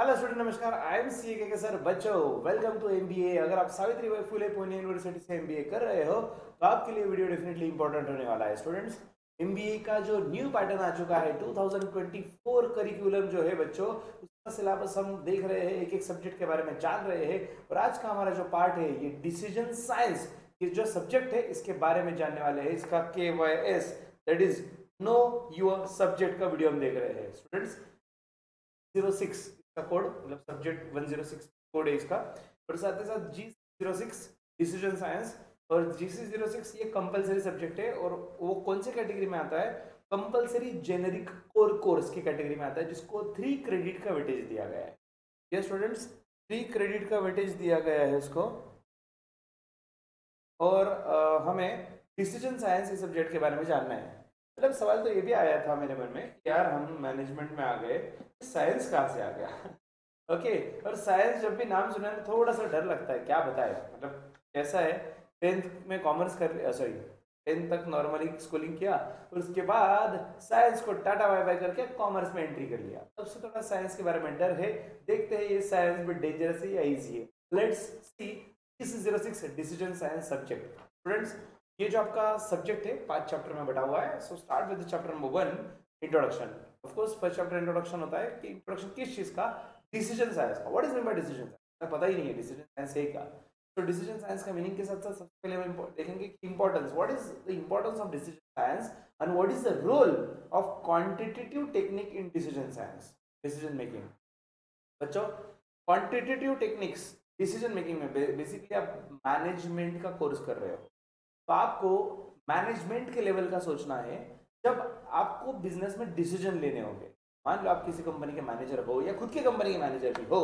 Hello student, नमस्कार। I M C के sir. बच्चों, वेलकम टू एमबीए। अगर आप सावित्रीबाई फुले पुणे यूनिवर्सिटी से एमबीए कर रहे हो तो आपके लिए वीडियो डेफिनेटली इंपॉर्टेंट होने वाला है। स्टूडेंट्स, एमबीए का जो न्यू पैटर्न आ चुका है 2024 करिकुलम जो है बच्चों, उसका सिलेबस हम देख रहे हैं, एक एक सब्जेक्ट के बारे में जान रहे हैं। और आज का हमारा जो पार्ट है ये डिसीजन साइंस, ये जो सब्जेक्ट है इसके बारे में जानने वाले हैं। इसका KYS, that is know your subject का वीडियो हम देख रहे हैं। स्टूडेंट्स, 06 का कोड, मतलब सब्जेक्ट 106 कोड है इसका। और साथ ही साथ G06 डिसीजन साइंस, और GC06 ये कंपलसरी सब्जेक्ट है। और वो कौन से कैटेगरी में आता है? कंपलसरी जेनेरिक कोर कोर्स की कैटेगरी में आता है, जिसको 3 क्रेडिट का वेटेज दिया गया है। ये स्टूडेंट्स, 3 क्रेडिट का वेटेज दिया गया है इसको। और हमें डिसीजन साइंस इस सब्जेक्ट के बारे में जानना है। मतलब सवाल तो ये भी आया था मेरे मन में कि यार हम मैनेजमेंट में आ गए, साइंस कहाँ से आ गया? ओके। और साइंस जब भी नाम सुना तो थोड़ा सा डर लगता है, क्या बताए। मतलब ऐसा है, 10th में कॉमर्स कर, सॉरी 10th तक नॉर्मली स्कूलिंग किया, और उसके बाद साइंस को टाटा बाय बाय करके कॉमर्स में एंट्री कर लिया। तब से थोड़ा साइंस के बारे में डर है। देखते हैं ये साइंस भी डेंजरस है या इजी है। Let's see. 06 decision science subject. Students, ये जो आपका सब्जेक्ट है 5 चैप्टर में बटा हुआ है। So start with chapter number 1, introduction. Of course first chapter introduction होता है कि इंट्रोडक्शन किस चीज का? डिसीजन साइंस का। What is mean by decision science? पता ही नहीं है डिसीजन साइंस है क्या। तो डिसीजन साइंस का मीनिंग के साथ साथ सबसे पहले हम देखेंगे कि importance, what is the importance of decision science and what is the role of quantitative technique in decision science, decision making. बच्चों, क्वांटिटेटिव टेक्निक्स डिसीजन मेकिंग में बेसिकली आप मैनेजमेंट का कोर्स कर रहे हो, तो आपको मैनेजमेंट के लेवल का सोचना है। जब आपको बिजनेस में डिसीजन लेने होंगे, मान लो आप किसी कंपनी के मैनेजर हो या खुद की कंपनी के मैनेजर भी हो,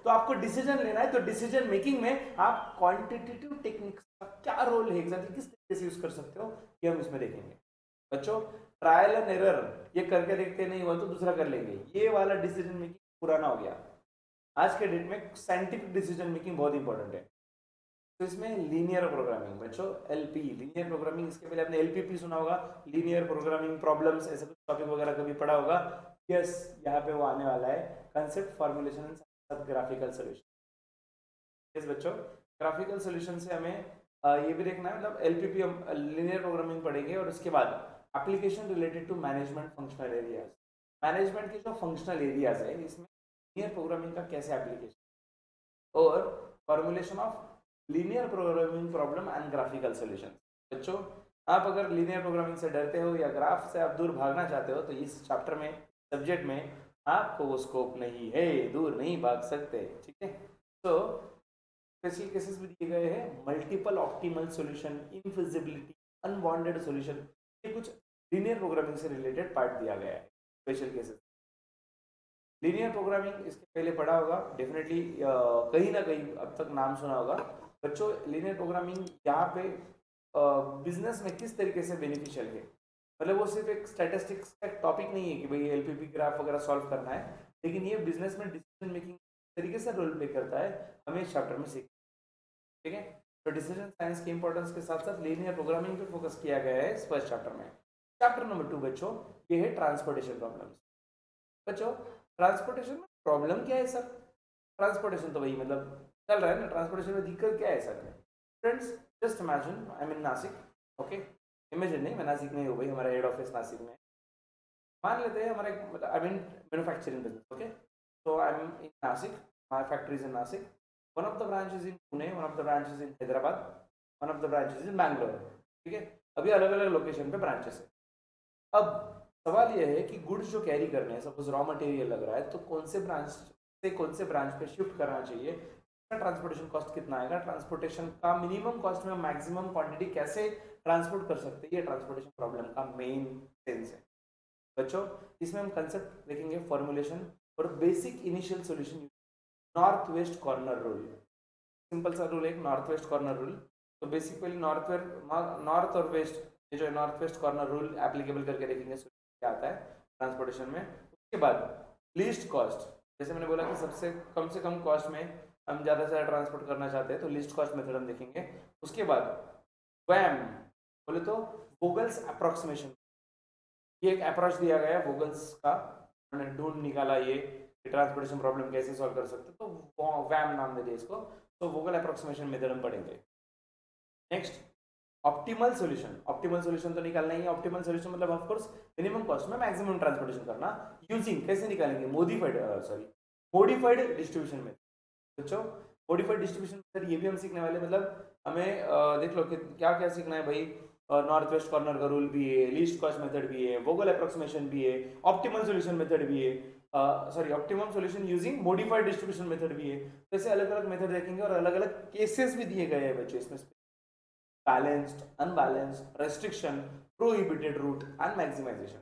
तो आपको डिसीजन लेना है। तो डिसीजन मेकिंग में आप क्वांटिटेटिव टेक्निक्स का क्या रोल है, एग्जैक्टली किस तरीके से यूज कर सकते हो, ये हम इसमें देखेंगे। बच्चों, ट्रायल एंड एरर, ये करके देखते नहीं हुआ तो दूसरा कर लेंगे, ये वाला डिसीजन मेकिंग पुराना हो गया। आज के डेट में साइंटिफिक डिसीजन मेकिंग बहुत इंपॉर्टेंट है। तो इसमें लीनियर प्रोग्रामिंग, बच्चों LP, लीनियर प्रोग्रामिंग, इसके पहले आपने LPP सुना होगा, लीनियर प्रोग्रामिंग प्रॉब्लम्स, ऐसा कुछ टॉपिक वगैरह कभी पढ़ा होगा। यस, यहाँ पे वो आने वाला है, concept formulation and graphical solution. Yes बच्चों, ग्राफिकल सोल्यूशन से हमें ये भी देखना है, मतलब LPP हम लीनियर प्रोग्रामिंग पढ़ेंगे। और उसके बाद application related to management functional areas, management के जो फंक्शनल एरियाज है इसमें लीनियर प्रोग्रामिंग का कैसे एप्लीकेशन, और formulation of linear programming problem and graphical solution. बच्चों, आप अगर लीनियर प्रोग्रामिंग से डरते हो या ग्राफ से आप दूर भागना चाहते हो, तो इस चैप्टर में, सब्जेक्ट में आपको वो स्कोप नहीं है, दूर नहीं भाग सकते। ठीक है। तो स्पेशल केसेस भी दिए गए हैं, multiple optimal solution, infeasibility, unwanted solution, ये कुछ लीनियर प्रोग्रामिंग से रिलेटेड पार्ट दिया गया है, स्पेशल केसेस। लीनियर प्रोग्रामिंग इसके पहले पढ़ा होगा डेफिनेटली, कहीं ना कहीं अब तक नाम सुना होगा। बच्चों, लीनियर प्रोग्रामिंग यहाँ पे बिजनेस में किस तरीके से बेनिफिशियल है, मतलब वो सिर्फ एक स्टैटिस्टिक्स का टॉपिक नहीं है कि भाई LPP ग्राफ वगैरह सॉल्व करना है, लेकिन ये बिजनेस में डिसीजन मेकिंग तरीके से रोल प्ले करता है, हमें इस चैप्टर में सीख। ठीक है। तो डिसीजन साइंस के इंपॉर्टेंस के साथ साथ लीनियर प्रोग्रामिंग पे फोकस किया गया है इस फर्स्ट चैप्टर में। चैप्टर नंबर 2 बच्चों, ये है ट्रांसपोर्टेशन प्रॉब्लम्स। बच्चों, ट्रांसपोर्टेशन में प्रॉब्लम क्या है सर? ट्रांसपोर्टेशन तो वही, मतलब चल रहा है ना, ट्रांसपोर्टेशन में दिक्कत क्या है sir? Friends, just imagine I am in Nashik. Okay, imagine नहीं, मैं नासिक में ही हूँ भाई, हमारा हेड ऑफिस नासिक में। मान लेते हैं हमारा मतलब I mean manufacturing business. Okay, तो I am in Nashik, my factory is in Nashik, one of the branches in Pune, one of the branches in Hyderabad, one of the branches in Bangalore. ठीक है, अभी अलग अलग लोकेशन पे ब्रांचेस है। अब सवाल यह है कि गुड्स जो कैरी करने हैं, सपोज रॉ मटेरियल लग रहा है, तो कौन से ब्रांच से कौन से ब्रांच पे शिफ्ट करना चाहिए, ट्रांसपोर्टेशन कॉस्ट कितना आएगा, ट्रांसपोर्टेशन का मिनिमम कॉस्ट में मैक्सिमम क्वांटिटी कैसे ट्रांसपोर्ट कर सकते हैं, ये ट्रांसपोर्टेशन प्रॉब्लम का मेन सेंस है। बच्चों, इसमें हम कंसेप्ट देखेंगे, फॉर्मुलेशन और basic initial solution. North west corner rule, simple सा रूल है, नॉर्थ वेस्ट कॉर्नर रूल। तो बेसिकली नॉर्थ और वेस्ट, ये जो north west corner rule applicable करके देखेंगे क्या आता है ट्रांसपोर्टेशन में। उसके बाद लीस्ट कॉस्ट, जैसे मैंने बोला कि सबसे कम कॉस्ट में हम ज़्यादा से ज़्यादा ट्रांसपोर्ट करना चाहते हैं, तो लीस्ट कॉस्ट मेथड हम देखेंगे। उसके बाद वैम, बोले तो वोगल्स अप्रोक्सीमेशन, ये एक अप्रोच दिया गया है वोगल्स का, मैंने ढूंढ निकाला ये ट्रांसपोर्टेशन प्रॉब्लम कैसे सॉल्व कर सकते, तो वैम नाम दे दिया इसको। तो वोकल अप्रोक्सीमेशन मेथड हम पढ़ेंगे। Next optimal solution. Optimal solution तो निकालना ही है। ऑप्टिमल सॉल्यूशन मतलब ऑफ कोर्स मिनिमम कॉस्ट में मैक्सिमम ट्रांसपोर्टेशन करना, यूजिंग कैसे निकालेंगे, मोडिफाइड डिस्ट्रीब्यूशन में। बच्चों मॉडिफाइड डिस्ट्रीब्यूशन मेथड ये भी हम सीखने वाले, मतलब हमें देख लो कि क्या क्या सीखना है भाई। नॉर्थ वेस्ट कॉर्नर का रूल भी है, लीस्ट कॉस्ट मेथड भी है, वोगल अप्रोक्सीमेशन भी है, ऑप्टिमल सॉल्यूशन मेथड भी है, sorry optimum solution using modified distribution method भी है। तो ऐसे अलग अलग मेथड देखेंगे और अलग अलग केसेस भी दिए गए हैं बच्चों इसमें, balanced, unbalanced, restriction, prohibited route and maximisation.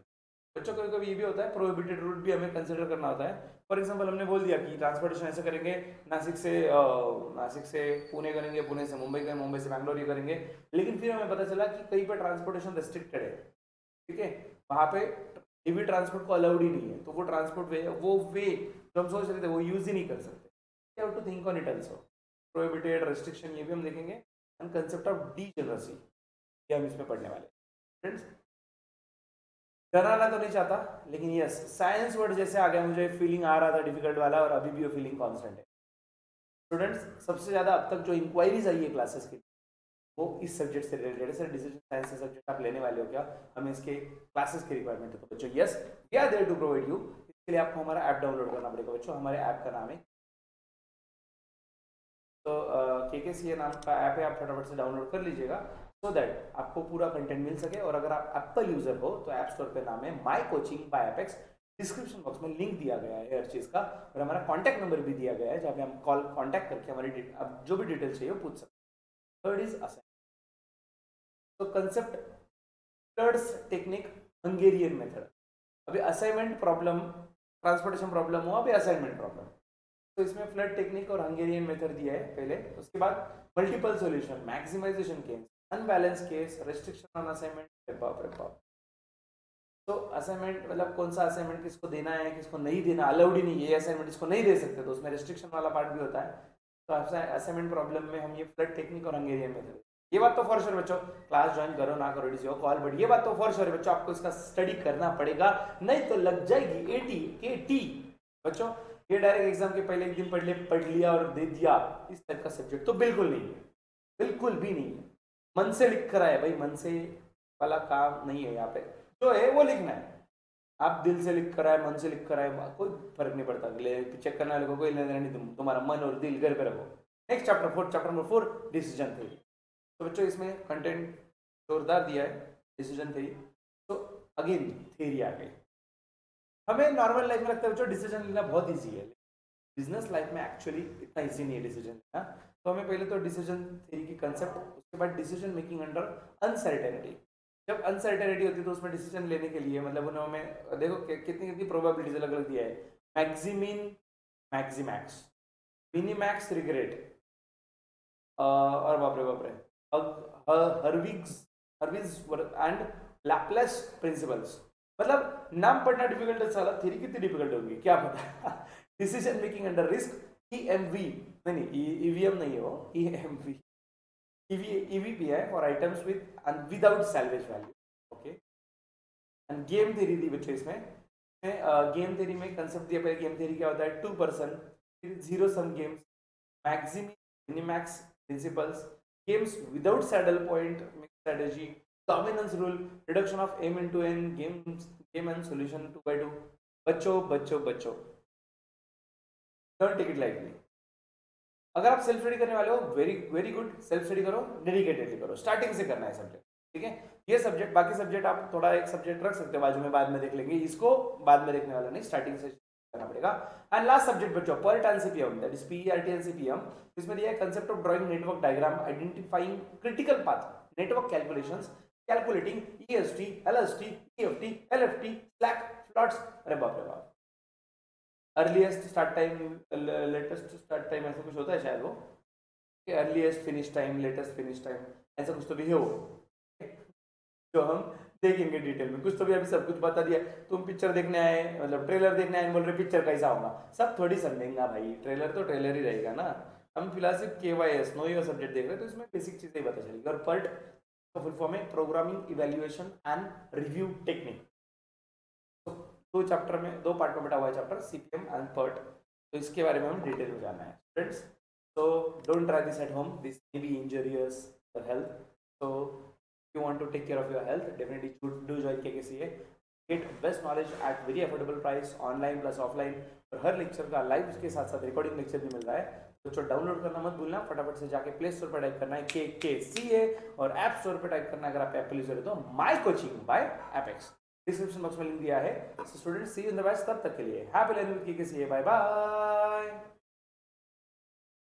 बच्चों कभी कभी ये भी होता है प्रोहिबिटेड रूट भी हमें कंसिडर करना होता है। फॉर एग्जांपल हमने बोल दिया कि ट्रांसपोर्टेशन ऐसे करेंगे, नासिक से पुणे करेंगे, पुणे से मुंबई करेंगे, मुंबई से बैंगलोर ये करेंगे, लेकिन फिर हमें पता चला कि कहीं पर ट्रांसपोर्टेशन रेस्ट्रिक्टेड है, ठीक है, वहाँ पे हेवी ट्रांसपोर्ट को अलाउड ही नहीं है, तो वो ट्रांसपोर्ट वे, वो वे जो हम सोच रहे थे वो यूज ही नहीं कर सकते। You have to think on it also. Prohibited, restriction ये भी हम देखेंगे, एंड कंसेप्ट ऑफ डीजेनरेसी ये हम इसमें पढ़ने वाले। फ्रेंड्स डराना तो नहीं चाहता, लेकिन यस साइंस वर्ड जैसे आ गया मुझे फीलिंग आ रहा था डिफिकल्ट वाला, और अभी भी वो फीलिंग कांस्टेंट है। स्टूडेंट्स सबसे ज़्यादा अब तक जो इंक्वायरीज आई है क्लासेस की वो इस सब्जेक्ट से रिलेटेड है। सर डिसीजन साइंस से सब्जेक्ट आप लेने वाले हो क्या, हमें इसके क्लासेस की रिक्वायरमेंट है। तो बच्चों yes we are there to provide you. इसके लिए आपको हमारा ऐप डाउनलोड करना पड़ेगा बच्चों। हमारे ऐप का नाम है तो KKCA नाम का ऐप है, आप फटाफट से डाउनलोड कर लीजिएगा सो दैट आपको पूरा कंटेंट मिल सके। और अगर आप एप्पल यूजर हो तो ऐप स्टोर पे नाम है माई coaching by Apex, description box में लिंक दिया गया है हर चीज़ का, और हमारा कॉन्टैक्ट नंबर भी दिया गया है जहाँ पे हम कॉल कॉन्टैक्ट करके हमारी अब जो भी डिटेल्स चाहिए वो पूछ सकते। Third is assignment. तो concept floods technique, Hungarian method. अभी असाइनमेंट प्रॉब्लम, ट्रांसपोर्टेशन प्रॉब्लम हुआ, अभी असाइनमेंट प्रॉब्लम, तो इसमें फ्लड टेक्निक और हंगेरियन मेथड दिया है पहले। उसके बाद multiple solution, maximization case, unbalance case, restriction on assignment. बाप रे बाप। तो असाइनमेंट मतलब कौन सा असाइनमेंट किसको देना है किसको नहीं देना, अलाउड ही नहीं है, ये असाइनमेंट इसको नहीं दे सकते, तो उसमें रेस्ट्रिक्शन वाला पार्ट भी होता है। तो असाइनमेंट प्रॉब्लम में हम ये फ्लड टेक्निक और हंगेरियन मेथड, ये बात तो फॉर श्योर बच्चों, क्लास ज्वाइन करो ना करो it is your call, but ये बात तो फॉर श्योर बच्चों आपको इसका स्टडी करना पड़ेगा, नहीं तो लग जाएगी 80 KT। बच्चों ये डायरेक्ट एग्जाम के पहले एक दिन पढ़ लिया और दे दिया, इस टाइप का सब्जेक्ट तो बिल्कुल नहीं है, बिल्कुल भी नहीं है। मन से लिख कर आए भाई, मन से वाला काम नहीं है यहाँ पे, जो है वो लिखना है। आप दिल से लिख कर आए, मन से लिख कर आए, कोई फर्क नहीं पड़ता, चेक करने वाले को कोई लेना नहीं, तुम्हारा मन और दिल घर पे रखो। Next chapter number 4 decision theory. तो बच्चों इसमें कंटेंट जोरदार दिया है, डिसीजन थ्योरी। तो अगेन थ्योरी आ गई। हमें नॉर्मल लाइफ में लगता है बच्चों डिसीजन लेना बहुत ईजी है, बिजनेस लाइफ में एक्चुअली इतना ईजी नहीं है डिसीजन लेना। तो हमें पहले तो डिसीजन थ्योरी की कंसेप्ट, उसके बाद डिसीजन मेकिंग अंडर अनसर्टेनिटी। जब अनसर्टेनिटी होती है तो उसमें डिसीजन लेने के लिए मतलब उन्होंने देखो कितनी कितनी प्रोबेबिलिटीज अलग अलग दिया है, मैक्सिमिन, मैक्सिमैक्स, मिनीमैक्स, रिग्रेट, और बाप रे हर्विग्स एंड लैपलेस प्रिंसिपल्स। मतलब नाम पढ़ना डिफिकल्ट है साला, थ्योरी कितनी डिफिकल्ट होगी क्या पता। Decision making under risk, EMV, नहीं EVM नहीं है वो, EMV, EVP है for items with without salvage value. Okay and game theory दी बच्चे इसमें। गेम थ्योरी में कंसेप्ट दिया पहले, गेम थ्योरी क्या होता है, 2 person, zero sum games, maximin minimax principles, games without saddle point, mix strategy, dominance rule, reduction of M into N, game and solution 2x2। बच्चों बच्चों बच्चों डोंट टेक इट लाइटली। अगर आप सेल्फ स्टडी करने वाले हो very very good, self study करो, dedicatedly करो, स्टार्टिंग से करना है सब्जेक्ट, ठीक है। ये सब्जेक्ट, बाकी सब्जेक्ट आप थोड़ा एक सब्जेक्ट रख सकते हो बाजू में, बाद में देख लेंगे, इसको बाद में देखने वाला नहीं, स्टार्टिंग से करना पड़ेगा। एंड लास्ट सब्जेक्ट बच्चों PERT and CPM, that is PERT and CPM। इसमें दिया है concept of drawing network diagram, identifying critical path, network calculations, calculating EST, LST, EFT, LFT, slack, floats. अरे बाप रे बाप। Earliest start time, latest start time, ऐसा कुछ होता है शायद वो, earliest finish time, latest finish time, ऐसा कुछ तो भी है वो, जो हम देखेंगे डिटेल में। कुछ तो भी अभी सब कुछ बता दिया। तुम पिक्चर देखने आए, मतलब ट्रेलर देखने आए, बोल रहे पिक्चर कैसा होगा, सब थोड़ी समझेंगे भाई, ट्रेलर तो ट्रेलर ही रहेगा ना। हम फिलहाल सिर्फ KYS नो योर सब्जेक्ट देख रहे हैं, तो इसमें बेसिक चीजें ही पता चलेगी। और PERT का फुल फॉर्म है programming evaluation and review technique. Chapter में, 2 पार्ट में बटा हुआ है चैप्टर सीपीएम एंड पर्ट, तो इसके बारे में हम डिटेल में जानना है students. So don't try this at home, this may be injurious for health, so you want to take care of your health, definitely do join KKCA, get best knowledge at very affordable price, online plus offline, और हर lecture का live के साथ साथ recording lecture भी मिल रहा है। तो download करना मत भूलना, फटाफट से जाके प्ले स्टोर पर टाइप करना है KKCA और ऐप स्टोर पर टाइप करना है, अगर आप एप्पल यूजर है तो my coaching by Apex. Description box में लिंक दिया है। Students see you in the batch, तब तक के लिए happy learning with KKCA, bye bye.